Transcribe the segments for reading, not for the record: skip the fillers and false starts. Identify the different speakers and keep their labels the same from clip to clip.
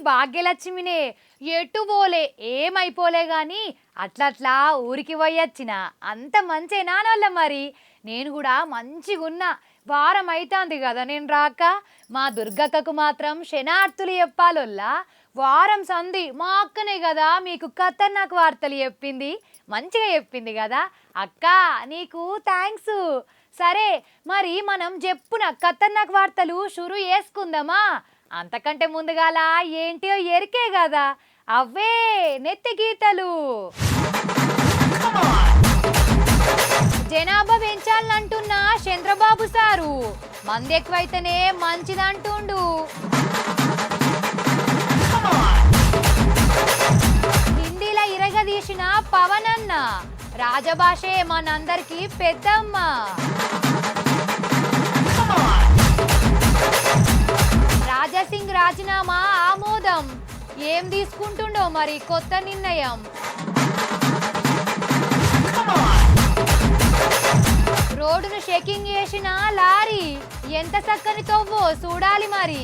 Speaker 1: భాగ్యలక్ష్మినే ఎటు పోలే ఏమైపోలే గాని అట్లట్లా ఊరికి పోయొచ్చిన అంత మంచి నానోళ్ళ మరి నేను కూడా మంచిగున్నా వారం అవుతుంది కదా నేను రాక మా దుర్గక్కకు మాత్రం శనార్థులు చెప్పాలొల్లా వారం సంధి మా అక్కనే కదా మీకు ఖతర్నాక్ వార్తలు చెప్పింది మంచిగా చెప్పింది కదా అక్క నీకు థ్యాంక్స్ సరే మరి మనం చెప్పున ఖతర్నాక్ వార్తలు షురు చేసుకుందామా అంతకంటే ముందుగాల ఏంటో ఎరికే కదా అవే నెత్తి గీతలు జనాభా పెంచాలంటున్న చంద్రబాబు సారు మంది ఎక్కువైతేనే మంచిదంటుండు హిందీలో ఇరగదీసిన పవన్ అన్న రాజభాషే మనందరికీ పెద్దమ్మ రాజాసింగ్ రాజీనామా ఆమోదం ఏం తీసుకుంటుండో మరి కొత్త నిర్ణయం రోడ్డును షేకింగ్ చేసిన లారీ ఎంత చక్కని తవ్వో చూడాలి మరి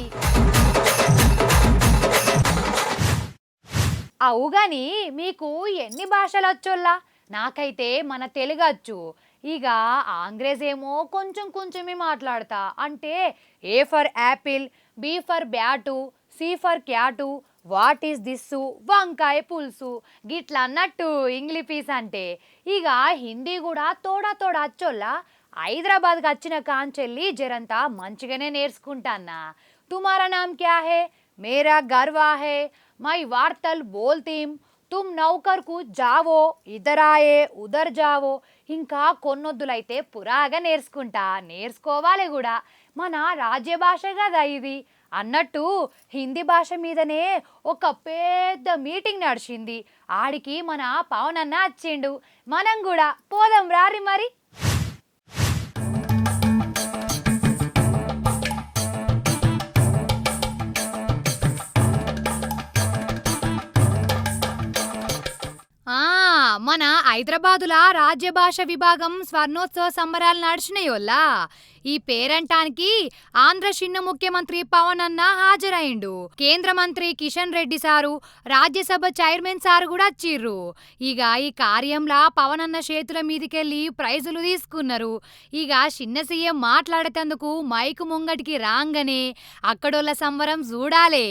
Speaker 1: అవుగాని మీకు ఎన్ని భాషలు వచ్చోల్లా నాకైతే మన తెలుగు వచ్చు ఇక ఆంగ్రేజ్ ఏమో కొంచెం కొంచెమే మాట్లాడతా అంటే A for apple B for bat C for cat what is this వంకాయ పులుసు గిట్లా అన్నట్టు ఇంగ్లీష్ అంటే ఇక హిందీ కూడా తోడా తోడా అచ్చోల్లా హైదరాబాద్కి వచ్చిన కాంచెల్లి జరంతా మంచిగానే నేర్చుకుంటాన్నా తుమారా నామ్ క్యా హే మేరా గర్వా హే మై వార్తలు బోల్తీం తుమ్ నౌకర్కు జావో ఇదరాయే ఉదర్ జావో ఇంకా కొన్నొద్దులైతే పురాగా నేర్చుకోవాలి కూడా మన రాజ్య భాష కదా ఇది అన్నట్టు హిందీ భాష మీదనే ఒక పెద్ద మీటింగ్ నడిచింది ఆడికి మన పవన్ అన్న వచ్చిండు మనం కూడా పోదాం రారి మరి మన హైదరాబాదులా రాజ్య భాష విభాగం స్వర్ణోత్సవ సంబరాలు నడిచినాయోల్లా ఈ పేరంటానికి ఆంధ్ర చిన్న ముఖ్యమంత్రి పవన్ అన్న హాజరైండు కేంద్ర మంత్రి Kishan Reddy sir Rajya Sabha chairman sir కూడా వచ్చిర్రు ఇక ఈ కార్యంలా పవన్ అన్న చేతుల మీదికెళ్ళి ప్రైజులు తీసుకున్నారు ఇక చిన్న సీఎం మాట్లాడేటందుకు మైకు ముంగటికి రాంగనే అక్కడోళ్ళ సంబరం చూడాలే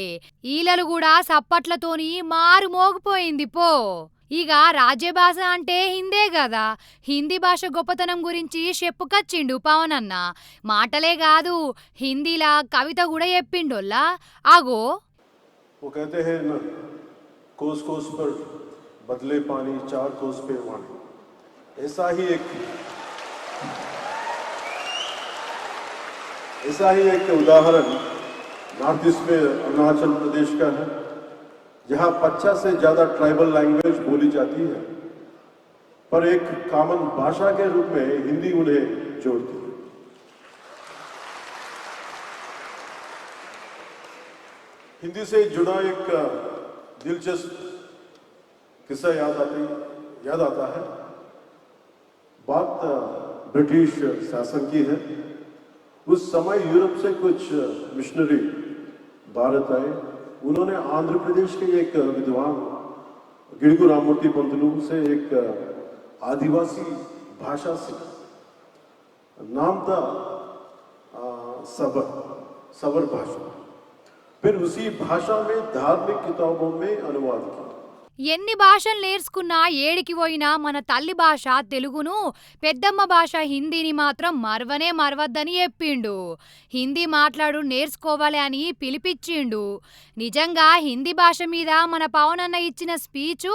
Speaker 1: ఈలలు కూడా సప్పట్లతోని మారు మోగిపోయింది పో ఇక రాజ్యభాష అంటే హిందే కదా హిందీ భాష గొప్పతనం గురించి చెప్పుకొచ్చిండు పవన్ అన్న మాటలే కాదు హిందీలా కవిత కూడా చెప్పిండోల్లా ఆగో
Speaker 2: वो कहते हैं ना कोस कोस पर बदले पानी चार कोस पे वाणी ऐसा ही एक उदाहरण नॉर्थ ईस्ट में अरुणाचल प्रदेश का है जहां 50 से ज्यादा ट्राइबल लैंग्वेज बोली जाती है पर एक कॉमन भाषा के रूप में हिंदी उन्हें जोड़ती है हिंदी से जुड़ा एक दिलचस्प किस्सा याद आता है बात ब्रिटिश शासन की है उस समय यूरोप से कुछ मिशनरी भारत आए उन्होंने आंध्र प्रदेश के एक विद्वान गिड़गू राममूर्ति पंतलू से एक आदिवासी भाषा सीखा नाम था सबर भाषा फिर उसी भाषा में धार्मिक किताबों में अनुवाद किया
Speaker 1: ఎన్ని భాషలు నేర్చుకున్నా ఏడికి పోయినా మన తల్లి భాష తెలుగును పెద్దమ్మ భాష హిందీని మాత్రం మరవద్దని చెప్పిండు హిందీ మాట్లాడు నేర్చుకోవాలి అని పిలిపించిండు నిజంగా హిందీ భాష మీద మన పవన్ అన్న ఇచ్చిన స్పీచు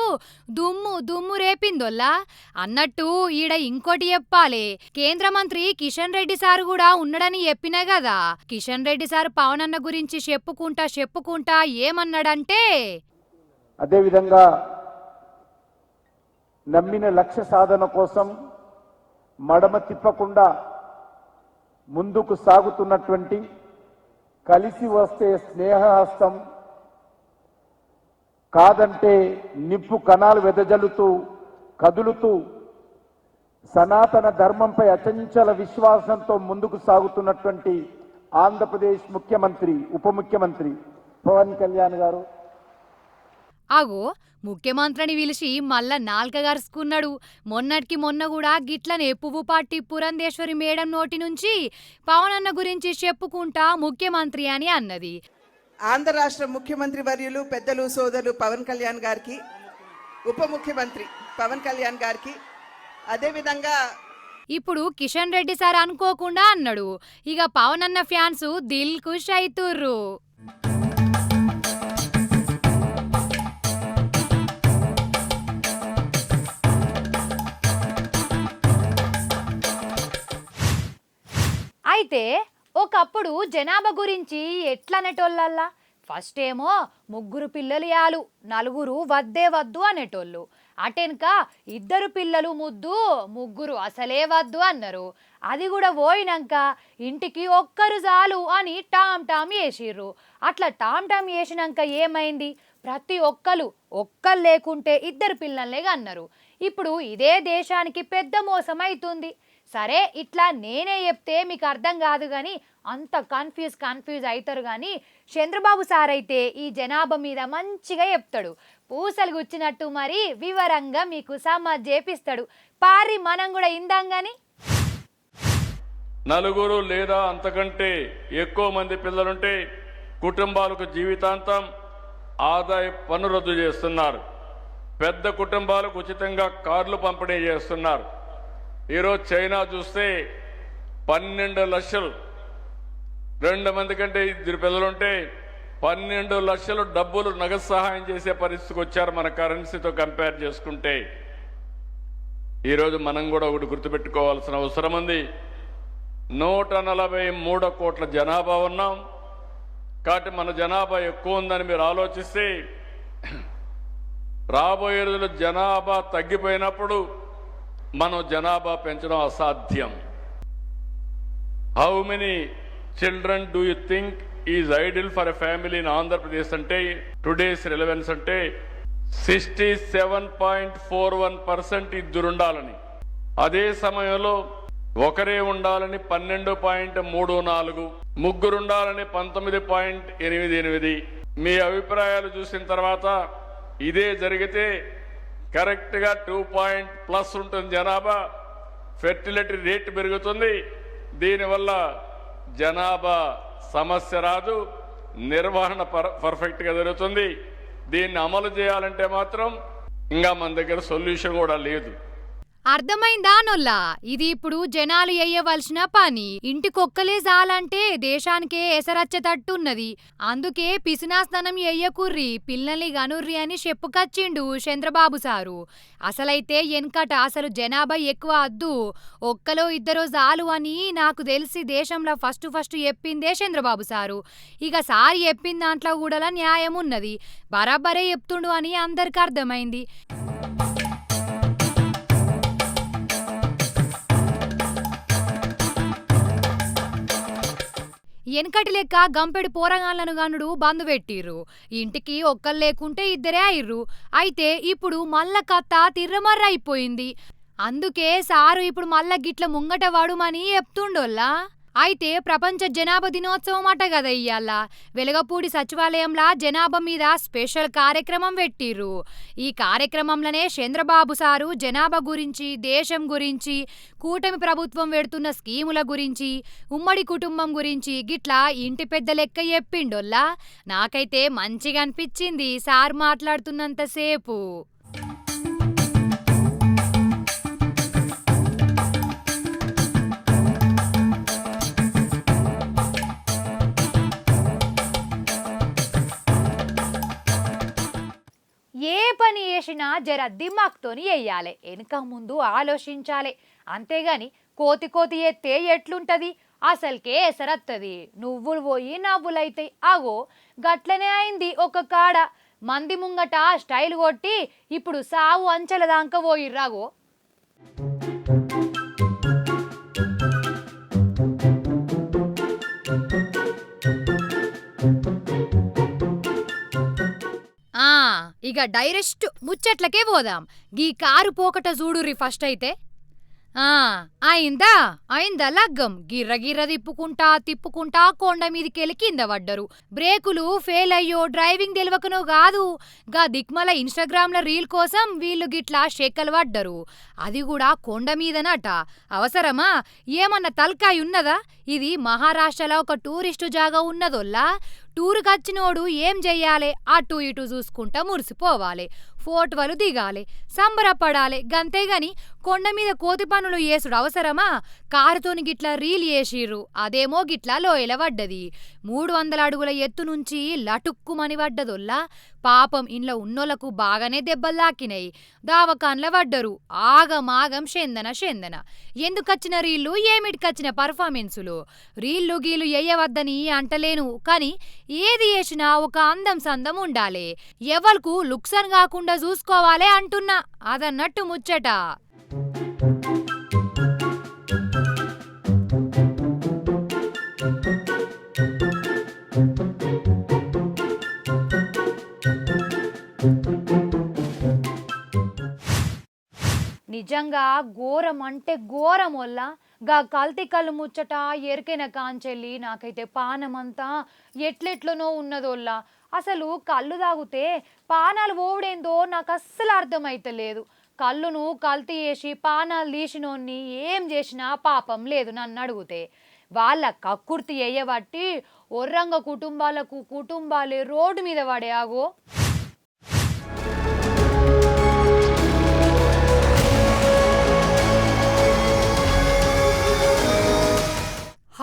Speaker 1: దుమ్ము రేపిందొల్లా అన్నట్టు ఈడ ఇంకోటి చెప్పాలి కేంద్ర మంత్రి కిషన్ రెడ్డి సారు కూడా ఉన్నాడని చెప్పినా కదా కిషన్ రెడ్డి సారు పవన్ అన్న గురించి చెప్పుకుంటా ఏమన్నాడంటే
Speaker 3: అదేవిధంగా నమ్మిన లక్ష్య సాధన కోసం మడమ తిప్పకుండా ముందుకు సాగుతున్నటువంటి కలిసి వస్తే స్నేహహస్తం కాదంటే నిప్పు కణాలు వెదజల్లుతూ కదులుతూ సనాతన ధర్మంపై అచంచల విశ్వాసంతో ముందుకు సాగుతున్నటువంటి ఆంధ్రప్రదేశ్ ముఖ్యమంత్రి ఉప ముఖ్యమంత్రి పవన్ కళ్యాణ్ గారు
Speaker 1: అగో ముఖ్యమంత్రిని పిలిచి మళ్ళా నాల్క గరుచుకున్నాడు. మొన్నటికి మొన్న కూడా గిట్లనే పువ్వుపాటి పురంధేశ్వరి మేడం నోటి నుంచి పవనన్న గురించి చెప్పుకుంటా ముఖ్యమంత్రి అని అన్నది.
Speaker 4: ఆంధ్ర రాష్ట్ర ముఖ్యమంత్రి వర్యులు పెద్దలు సోదరులు పవన్ కళ్యాణ్ గారికి, ఉప ముఖ్యమంత్రి పవన్ కళ్యాణ్ గారికి, అదేవిధంగా
Speaker 1: ఇప్పుడు కిషన్ రెడ్డి సార్ అనుకోకుండా అన్నాడు. ఇక పవనన్న ఫ్యాన్స్ దిల్ ఖుష్ అయితుర్రు. అయితే ఒకప్పుడు జనాభా గురించి ఎట్లనేటోళ్ళల్లా ఫస్ట్ ఏమో 3 పిల్లలు యాలు, 4 వద్దే వద్దు అనేటోళ్ళు. అటెనక 2 పిల్లలు ముద్దు, 3 అసలే వద్దు అన్నారు. అది కూడా పోయినాక ఇంటికి 1 చాలు అని టామ్ టామ్ వేసిర్రు. అట్లా టామ్ టామ్ వేసినాక ఏమైంది, ప్రతి ఒక్కరు లేకుంటే 2 పిల్లలే అన్నారు. ఇప్పుడు ఇదే దేశానికి పెద్ద మోసం అవుతుంది. సరే ఇట్లా నేనే చెప్తే మీకు అర్థం కాదు కానీ అంత కన్ఫ్యూజ్ అవుతారు. కానీ చంద్రబాబు సార్ అయితే ఈ జనాభా మీద మంచిగా చెప్తాడు, పూసలు గుచ్చినట్టు మరి వివరంగా మీకు సమాజ్ చేపిస్తాడు. పారి మనం కూడా ఇందాం గాని.
Speaker 5: 4 లేదా అంతకంటే ఎక్కువ మంది పిల్లలుంటే కుటుంబాలకు జీవితాంతం ఆదాయ పన్ను రద్దు చేస్తున్నారు. పెద్ద కుటుంబాలకు ఉచితంగా కార్లు పంపిణీ చేస్తున్నారు. ఈరోజు చైనా చూస్తే 12 లక్షలు, 2 మంది కంటే 2 పిల్లలుంటే 12 లక్షలు డబ్బులు నగదు సహాయం చేసే పరిస్థితికి వచ్చారు. మన కరెన్సీతో కంపేర్ చేసుకుంటే ఈరోజు మనం కూడా ఒకటి గుర్తుపెట్టుకోవాల్సిన అవసరం ఉంది. 143 కోట్ల జనాభా ఉన్నాం. కాబట్టి మన జనాభా ఎక్కువ ఉందని మీరు ఆలోచిస్తే రాబోయే రోజుల్లో జనాభా తగ్గిపోయినప్పుడు మనం జనాభా పెంచడం అసాధ్యం. How many children do you think is ideal for a family in Andhra Pradesh అంటే టుడేస్ రిలవెన్స్ అంటే 67.41% ఇద్దరుండాలని, అదే సమయంలో ఒకరే ఉండాలని 12.34, ముగ్గురుండాలని 19.88. మీ అభిప్రాయాలు చూసిన తర్వాత ఇదే జరిగితే కరెక్ట్గా 2+ ఉంటుంది జనాభా. ఫెర్టిలిటీ రేట్ పెరుగుతుంది. దీనివల్ల జనాభా సమస్య రాదు, నిర్వహణ పర్ఫెక్ట్గా జరుగుతుంది. దీన్ని అమలు చేయాలంటే మాత్రం ఇంకా మన దగ్గర సొల్యూషన్ కూడా లేదు.
Speaker 1: అర్థమైందా నొల్లా? ఇది ఇప్పుడు జనాలు ఎయ్యవలసిన పని. ఇంటికొక్కలే చాలంటే దేశానికే ఎసరచ్చతట్టున్నది. అందుకే పిసినాస్దనం ఎయ్యకుర్రి, పిల్లల్ని గనుర్రి అని చెప్పుకచ్చిండు చంద్రబాబు సారు. అసలైతే ఎన్కట అసలు జనాభా ఎక్కువ అద్దు, 1-2 చాలు అని నాకు తెలిసి దేశంలో ఫస్ట్ చెప్పిందే చంద్రబాబు సారు. ఇక సారి చెప్పిన దాంట్లో కూడా న్యాయం ఉన్నది, బరాబరే చెప్తుండు అని అందరికి అర్థమైంది. ఎనకటి లెక్క గంపెడు పోరగాళ్లను గనుడు బంధు పెట్టిర్రు. ఇంటికి 1 లేకుంటే 2 అయ్యిర్రు. అయితే ఇప్పుడు మల్ల కథ తిర్రమర్ర అయిపోయింది. అందుకే సారు ఇప్పుడు మల్ల గిట్ల ముంగట వాడుమని చెప్తుండోల్లా. అయితే ప్రపంచ జనాభా దినోత్సవం అట కదా ఇయ్యాల. వెలగపూడి సచివాలయంలా జనాభా మీద స్పెషల్ కార్యక్రమం పెట్టిర్రు. ఈ కార్యక్రమంలోనే చంద్రబాబు సారు జనాభా గురించి, దేశం గురించి, కూటమి ప్రభుత్వం పెడుతున్న స్కీముల గురించి, ఉమ్మడి కుటుంబం గురించి గిట్లా ఇంటి పెద్ద లెక్క చెప్పిండోల్లా. నాకైతే మంచిగా అనిపించింది సార్ మాట్లాడుతున్నంతసేపు. ఏ పని చేసినా జర దిమాక్తోని చెయ్యాలి, వెనుక ముందు ఆలోచించాలి. అంతేగాని కోతి ఎత్తే ఎట్లుంటది, అసలుకే ఎసరత్తది. నువ్వులు పోయి నవ్వులైతాయి. అగో గట్లనే అయింది ఒక కాడ. మంది ముంగట స్టైల్ కొట్టి ఇప్పుడు సావు అంచెల దాకా పోయిర్రాగో. ఇక డైరెక్ట్ ముచ్చట్లకే పోదాం. గీ కారు పోకట చూడుర్రి ఫస్ట్ అయితే. ఆ అయిందా అయిందా లగ్గం. గిర్ర గిర్ర తిప్పుకుంటా కొండ మీదికెళ్ళి కింద పడ్డరు. బ్రేకులు ఫెయిల్ అయ్యో డ్రైవింగ్ తెలవకనో కాదు, గా దిక్మల ఇన్స్టాగ్రామ్ల రీల్ కోసం వీళ్ళు గిట్లా షెక్కలు పడ్డరు. అది కూడా కొండ మీదనట. అవసరమా? ఏమన్నా తలకాయ ఉన్నదా? ఇది మహారాష్ట్రలో ఒక టూరిస్టు జాగా ఉన్నదోల్లా. టూరుకచ్చినోడు ఏం చెయ్యాలే? అటు ఇటు చూసుకుంటా మురిసిపోవాలే, ఫోటోలు దిగాలే, సంబరపడాలే, గంతేగాని కొండ మీద కోతి పనులు చేసుడు అవసరమా? కారుతోని గిట్లా రీల్ చేసిర్రు, అదేమో గిట్లా లోయల పడ్డది. 300 అడుగుల ఎత్తు నుంచి లటుక్కుమని పడ్డదొల్లా. పాపం ఇంట్లో ఉన్నోళ్లకు బాగానే దెబ్బలు తాకినాయి, దావకాన్ల పడ్డరు. ఆగమాగం షెందన. ఎందుకచ్చిన రీళ్లు, ఏమిటికచ్చిన పర్ఫార్మెన్సులు? రీళ్లు గీలు ఎయ్యవద్దని అంటలేను, కానీ ఏది చేసినా ఒక అందం సందం ఉండాలే. ఎవల్కు లుక్సన్ కాకుండా చూసుకోవాలే అంటున్నా. అదన్నట్టు ముచ్చట. నిజంగా ఘోరం అంటే ఘోరం వల్ల గా కల్తీ కళ్ళు ముచ్చట ఎరికైన కాంచెల్లి నాకైతే పానమంతా ఎట్లెట్లనో ఉన్నదోల్లా. అసలు కళ్ళు తాగితే పానాలు పోవుడేందో నాకు అస్సలు అర్థమైతలేదు. కళ్ళును కల్తీ చేసి పానాలు తీసినోన్ని ఏం చేసినా పాపం లేదు నన్ను అడిగితే. వాళ్ళ కక్కుర్తి ఎయ్యబట్టి ఒర్రంగ కుటుంబాలే రోడ్డు మీద పడే ఆగో.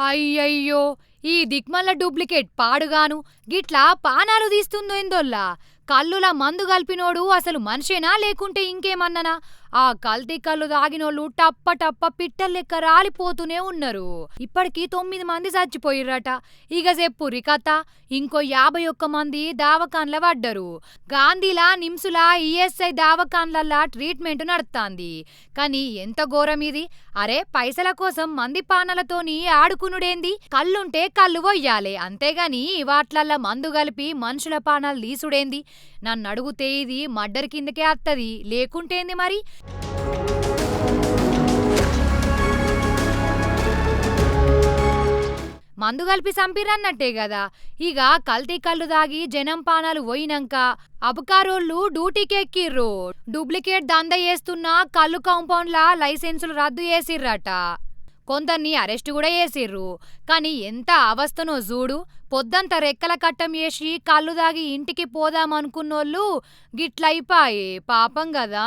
Speaker 1: అయ్యయ్యో, ఈ దిక్మల్ల డూప్లికేట్ పాడుగాను గిట్లా పానాలు తీస్తుందో ఏందోల్లా. కల్లులా మందు కలిపినోడు అసలు మనిషేనా లేకుంటే ఇంకేమన్ననా? ఆ కల్తీ కళ్ళు తాగినోళ్ళు టప్ప పిట్టలెక్క రాలిపోతూనే ఉన్నారు. ఇప్పటికి 9 మంది చచ్చిపోయిర్రట. ఇక చెప్పుర్రి కథ. ఇంకో 51 మంది దావకాన్ల పడ్డరు. గాంధీలా నిమ్సులా ఈఎస్ఐ దావకాన్లల్లా ట్రీట్మెంట్ నడుస్తాంది. కానీ ఎంత ఘోరం ఇది! అరే పైసల కోసం మంది పానాలతోని ఆడుకునుడేంది? కళ్ళుంటే కళ్ళు పొయ్యాలే, అంతేగాని వాట్లల్లా మందు కలిపి మనుషుల పానాలు తీసుడేంది? నన్ను అడుగుతే ఇది మర్డర్ కిందకే అత్తది, లేకుంటేంది మరి? మందు కలిపి సంపిరన్నట్టే గదా. ఇక కల్తీ కళ్ళు దాగి జనం పానాలు పోయినంక అబకారోళ్ళు డ్యూటీకెక్కిర్రు. డూప్లికేట్ దంద చేస్తున్న కళ్ళు కాంపౌండ్ల లైసెన్సులు రద్దు చేసిర్రట. కొందర్ని అరెస్టు కూడా చేసిర్రు. కానీ ఎంత అవస్థనో చూడు. పొద్దంతా రెక్కల కట్టం చేసి కళ్ళు దాగి ఇంటికి పోదామనుకున్నోళ్ళు గిట్లయిపాయే, పాపం గదా.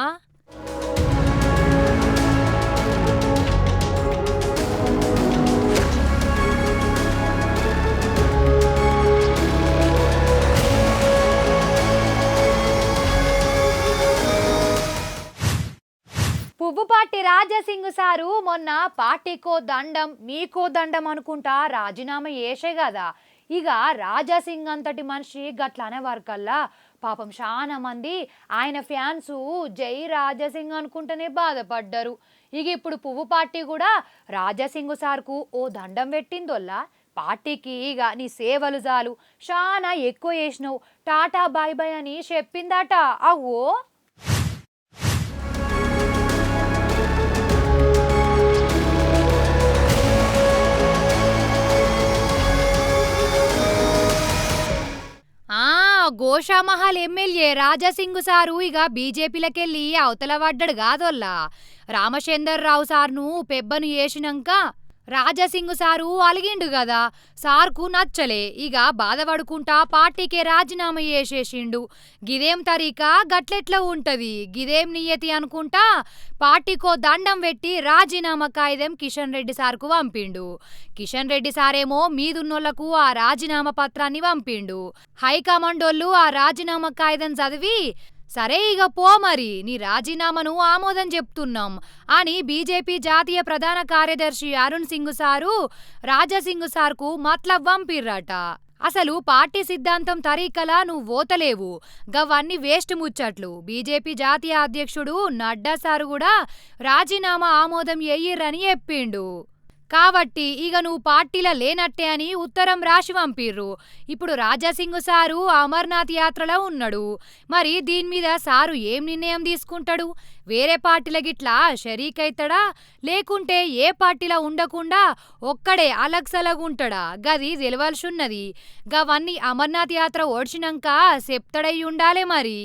Speaker 1: పువ్వుపాటి రాజాసింగ్ సారు మొన్న పార్టీకో దండం మీకో దండం అనుకుంటా రాజీనామా చేసే కదా. ఇక రాజాసింగ్ అంతటి మనిషి గట్లనే వరకల్లా పాపం చాలా మంది ఆయన ఫ్యాన్స్ జై రాజాసింగ్ అనుకుంటేనే బాధపడ్డారు. ఇక ఇప్పుడు పువ్వుపాటి కూడా రాజాసింగ్ సార్కు ఓ దండం పెట్టిందోల్లా. పార్టీకి ఇక నీ సేవలు చాలు, చాలా ఎక్కువ చేసినావు, టాటా బాయ్ బాయ్ అని చెప్పిందట. అవో గోషామహల్ ఎమ్మెల్యే రాజాసింగ్ సారు ఇక బీజేపీలకెళ్ళి అవతల పడ్డాడు కాదోల్లా. రామచందర్రావు సార్ను పెబ్బను చేసినాక రాజాసింగ్ సారు అలిగిండు కదా. సార్కు నచ్చలే. ఇక బాధపడుకుంటా పార్టీకే రాజీనామా చేసేసిండు. గిదేం తరీకా, గట్లెట్లా ఉంటది, గిదేం నియతి అనుకుంటా పార్టీకో దండం పెట్టి రాజీనామా కాయిదం కిషన్ రెడ్డి సార్కు పంపిండు. కిషన్ రెడ్డి సారేమో మీదున్నోళ్లకు ఆ రాజీనామా పత్రాన్ని పంపిండు. హైకమాండోళ్ళు ఆ రాజీనామా కాయిదం చదివి సరే ఇక పో మరి, నీ రాజీనామాను ఆమోదం చెప్తున్నాం అని బీజేపీ జాతీయ ప్రధాన కార్యదర్శి అరుణ్ సింగ్ సారు రాజాసింగ్ సార్కు మత్లబ్ పంపిర్రట. అసలు పార్టీ సిద్ధాంతం తరీకలా నువ్వు ఓతలేవు, గవన్నీ వేస్ట్ ముచ్చట్లు. బీజేపీ జాతీయ అధ్యక్షుడు నడ్డా సారు కూడా రాజీనామా ఆమోదం ఎయ్యిర్రని చెప్పిండు. కాబట్టి ఇక నువ్వు పార్టీలో లేనట్టే అని ఉత్తరం రాసి పంపిర్రు. ఇప్పుడు రాజాసింగ్ సారు అమర్నాథ్ యాత్రలో ఉన్నాడు. మరి దీని మీద సారు ఏం నిర్ణయం తీసుకుంటాడు? వేరే పార్టీల గిట్లా షరీక్ అవుతాడా, లేకుంటే ఏ పార్టీలో ఉండకుండా ఒక్కడే అలగ్సలగుంటాడా? గది తెలవాల్సి ఉన్నది. గవన్నీ అమర్నాథ్ యాత్ర ఓడ్చినాక చెప్తాడై ఉండాలే మరి.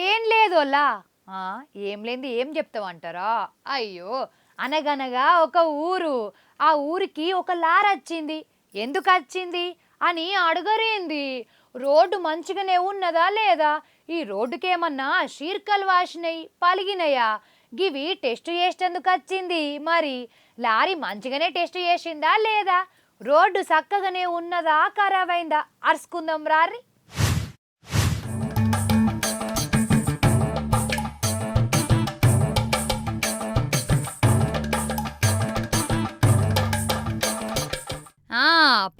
Speaker 1: ఏం లేదోలా. ఏం లేంది ఏం చెప్తావంటారా? అయ్యో, అనగనగా ఒక ఊరు. ఆ ఊరికి ఒక లారొచ్చింది. ఎందుకు వచ్చింది అని అడగరేంది? రోడ్డు మంచిగానే ఉన్నదా లేదా? ఈ రోడ్డుకేమన్నా షీర్కలు వాసినాయి, పలిగినాయా? గివి టెస్ట్ చేసేందుకు వచ్చింది. మరి లారీ మంచిగానే టెస్ట్ చేసిందా లేదా? రోడ్డు చక్కగానే ఉన్నదా, ఖరాబ్ అయిందా? అరుచుకుందాం రారి.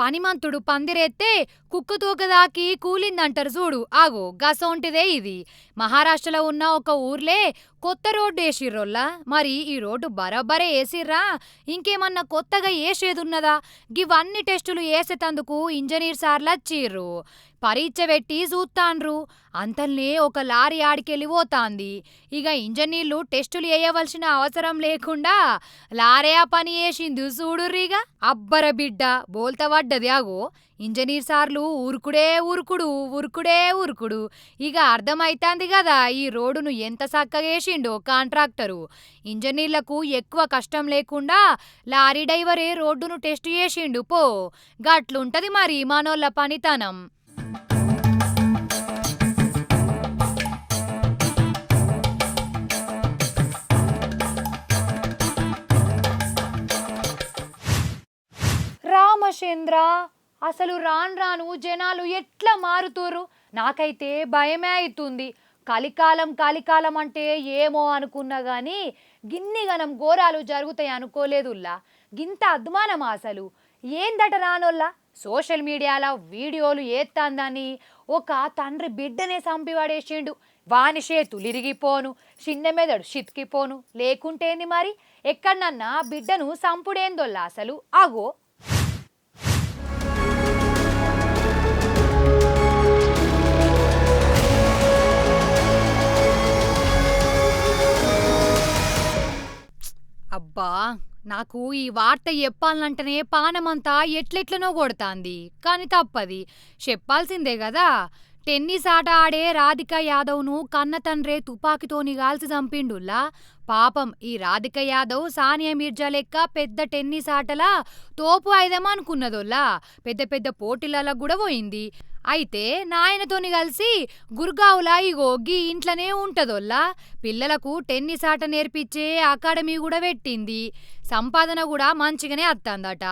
Speaker 1: పనిమంతుడు పందిరేస్తే కుక్కతోకదాకి కూలిందంటారు చూడు, ఆగో గసోంటిదే ఇది. మహారాష్ట్రలో ఉన్న ఒక ఊర్లే కొత్త రోడ్డు వేసిర్రోల్లా. మరి ఈ రోడ్డు బరాబరే వేసిర్రా, ఇంకేమన్నా కొత్తగా వేసేదున్నదా? గివన్నీ టెస్టులు వేసేటందుకు ఇంజనీర్ సార్లు వచ్చిర్రు. పరీక్ష పెట్టి చూస్తాండ్రు. అంతల్నే ఒక లారీ ఆడికెళ్ళిపోతాంది. ఇక ఇంజనీర్లు టెస్టులు వేయవలసిన అవసరం లేకుండా లారీ ఆ పని వేసింది చూడుర్రిగా. అబ్బర బిడ్డ బోల్తా పడ్డది. ఆగో ఇంజనీర్ సార్లు ఊరుకుడే ఊరుకుడు, ఊరుకుడే ఊరుకుడు. ఇక అర్థమైతాంది కదా ఈ రోడ్డును ఎంత చక్కగా వేసిండో కాంట్రాక్టరు. ఇంజనీర్లకు ఎక్కువ కష్టం లేకుండా లారీ డ్రైవరే రోడ్డును టెస్ట్ చేసిండు పో. గట్లుంటది మరి మనోళ్ళ పనితనం. రామచంద్ర, అసలు రాను రాను జనాలు ఎట్లా మారుతురు? నాకైతే భయమే అవుతుంది. కలికాలం కలికాలం అంటే ఏమో అనుకున్నా గాని గిన్నిగనం ఘోరాలు జరుగుతాయి అనుకోలేదుల్లా. గింత అద్మానమా అసలు? ఏందట రానోల్లా? సోషల్ మీడియాలో వీడియోలు ఏత్తాందని ఒక తండ్రి బిడ్డనే చంపివాడేసిండు. వాని చేతులు ఇరిగిపోను, చిన్న మెదడు చితికిపోను, లేకుంటేంది మరి? ఎక్కడనన్నా బిడ్డను సంపుడేందోల్లా అసలు? ఆగో అబ్బా, నాకు ఈ వార్త చెప్పాలంటేనే పానమంతా ఎట్లెట్లనో కొడతాంది. కానీ తప్పది, చెప్పాల్సిందే కదా. టెన్నిస్ ఆట ఆడే రాధికా యాదవ్ను కన్న తండ్రే తుపాకీతోని గాల్చి చంపిండుల్లా. పాపం ఈ రాధికా యాదవ్ సానియా మీర్జా లెక్క పెద్ద టెన్నిస్ ఆటలా తోపు ఆయుధమనుకున్నదోల్లా. పెద్ద పెద్ద పోటీలలో కూడా పోయింది. అయితే నాయనతోని కలిసి గుర్గావ్లా ఇగో గీ ఇంట్లోనే ఉంటదోల్లా. పిల్లలకు టెన్నిస్ ఆట నేర్పించే అకాడమీ కూడా పెట్టింది. సంపాదన కూడా మంచిగానే అత్తందట.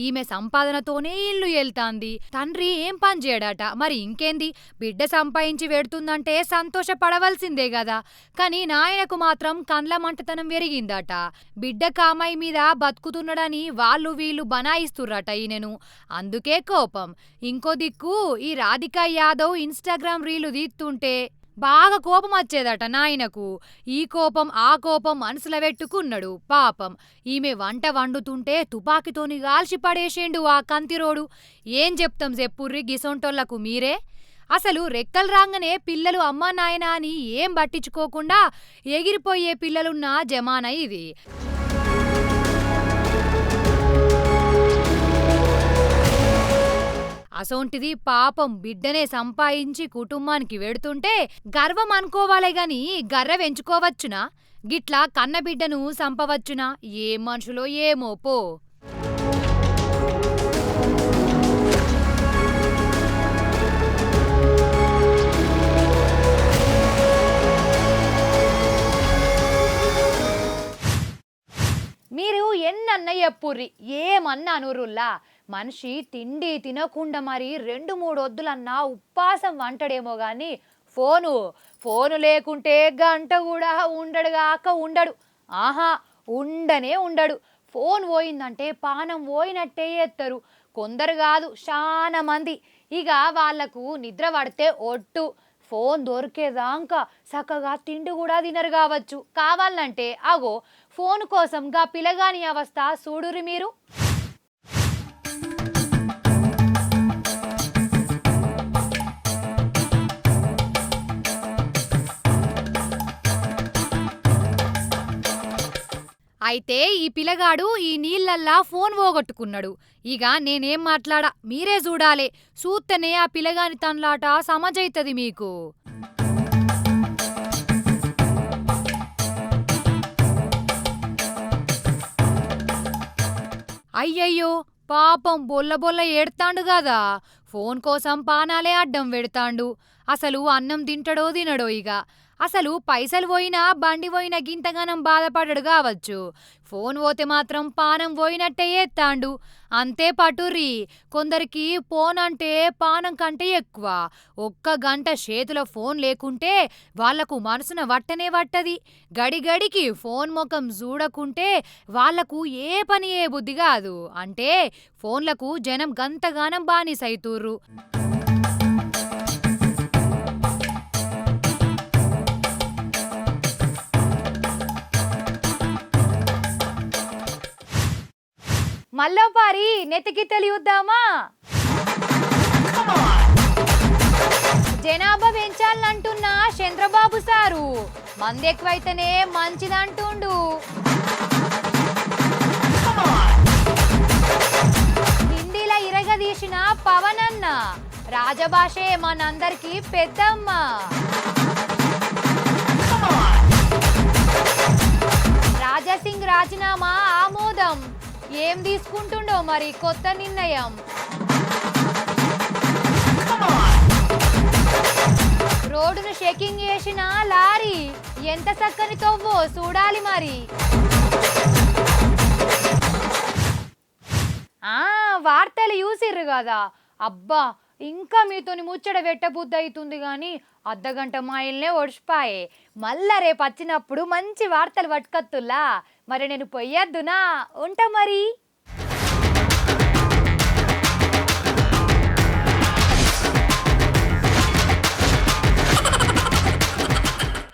Speaker 1: ఈమె సంపాదనతోనే ఇల్లు వెళ్తాంది. తండ్రి ఏం పని చేయడట. మరి ఇంకేంది, బిడ్డ సంపాదించి పెడుతుందంటే సంతోషపడవలసిందే కదా. కానీ నాయనకు మాత్రం కండ్ల మంటతనం పెరిగిందట. బిడ్డ కామాయి మీద బతుకుతున్నాడని వాళ్ళు వీళ్ళు బనాయిస్తుర్రట ఈయనను. అందుకే కోపం. ఇంకో దిక్కు ఈ రాధికా యాదవ్ ఇన్స్టాగ్రామ్ రీలు తీస్తుంటే బాగా కోపం వచ్చేదట నాయనకు. ఈ కోపం ఆ కోపం మనసులో పెట్టుకున్నాడు పాపం. ఈమె వంట వండుతుంటే తుపాకీతోని గాల్చి పడేసిండు ఆ కంతిరోడు. ఏం చెప్తాం చెప్పుర్రి గిసొంటోళ్లకు మీరే? అసలు రెక్కలు రాగానే పిల్లలు అమ్మా నాయనా అని ఏం పట్టించుకోకుండా ఎగిరిపోయే పిల్లలున్న జమానా ఇది. అసోంటిది పాపం బిడ్డనే సంపాదించి కుటుంబానికి వెడుతుంటే గర్వం అనుకోవాలే గాని గర్ర వెంచుకోవచ్చునా? గిట్లా కన్న బిడ్డను సంపవచ్చునా? ఏం మనుషులో ఏమో పో. మీరు ఎన్నన్న చెప్పుర్రి, ఏమన్నా అనురుల్లా. మనిషి తిండి తినకుండా మరి 2-3 వద్దులన్నా ఉప్పాసం వంటడేమో గాని ఫోను లేకుంటే గంట కూడా ఉండడు. ఆహా, ఉండనే ఉండడు. ఫోన్ పోయిందంటే పానం పోయినట్టే ఎత్తరు. కొందరు కాదు, చాలా మంది. ఇక వాళ్ళకు నిద్ర పడితే ఒట్టు ఫోన్ దొరికేదాకా చక్కగా తిండి కూడా తినరు కావచ్చు. కావాలంటే అగో ఫోన్ కోసం గా పిలగాని అవస్థ చూడురి మీరు. అయితే ఈ పిల్లగాడు ఈ నీళ్ళల్లా ఫోన్ పోగొట్టుకున్నాడు. ఇక నేనేం మాట్లాడా మీరే చూడాలే. చూస్తేనే ఆ పిల్లగాని తన్లాట సమజైతది మీకు. అయ్యయ్యో పాపం బొల్ల బొల్ల ఏడ్తాండు కదా. ఫోన్ కోసం పానాలే అడ్డం పెడతాండు. అసలు అన్నం తింటడో తినడో ఇక. అసలు పైసలు పోయినా బండి పోయినా గింతగానం బాధపడడు కావచ్చు. ఫోన్ పోతే మాత్రం పానం పోయినట్టే ఎత్తాండు. అంతే పటుర్రి. కొందరికి ఫోన్ అంటే పానం కంటే ఎక్కువ. ఒక్క గంట చేతిలో ఫోన్ లేకుంటే వాళ్లకు మనసున వట్టనే వట్టది. గడి గడికి ఫోన్ ముఖం చూడకుంటే వాళ్లకు ఏ పని ఏ బుద్ధి కాదు. అంటే ఫోన్లకు జనం గంతగానం బానిసైతుర్రు. మల్లోపారి నెతికి తెలియద్దామా? జనాభా పెంచాలంటున్న చంద్రబాబు సారు మంది ఎక్కువైతేనే మంచిదంటుండు. హిందీలో ఇరగదీసిన పవన్ అన్న రాజభాషే మనందరికీ పెద్దమ్మ. రాజాసింగ్ రాజీనామా ఆమోదం. ఏం తీసుకుంటుండో మరి కొత్త నిర్ణయం. రోడ్డును షేకింగ్ చేసిన లారీ ఎంత చక్కని తవ్వో చూడాలి మరి. వార్తలు చూసిర్రు కదా. అబ్బా ఇంకా మీతోని ముచ్చట పెట్టబుద్ధి అవుతుంది కానీ అర్ధగంట మైల్నే ఒడిచిపాయే. మళ్ళా రేపు వచ్చినప్పుడు మంచి వార్తలు పట్టుకత్తులా. మరి నేను పొయ్యొద్దునా? ఉంటా మరి.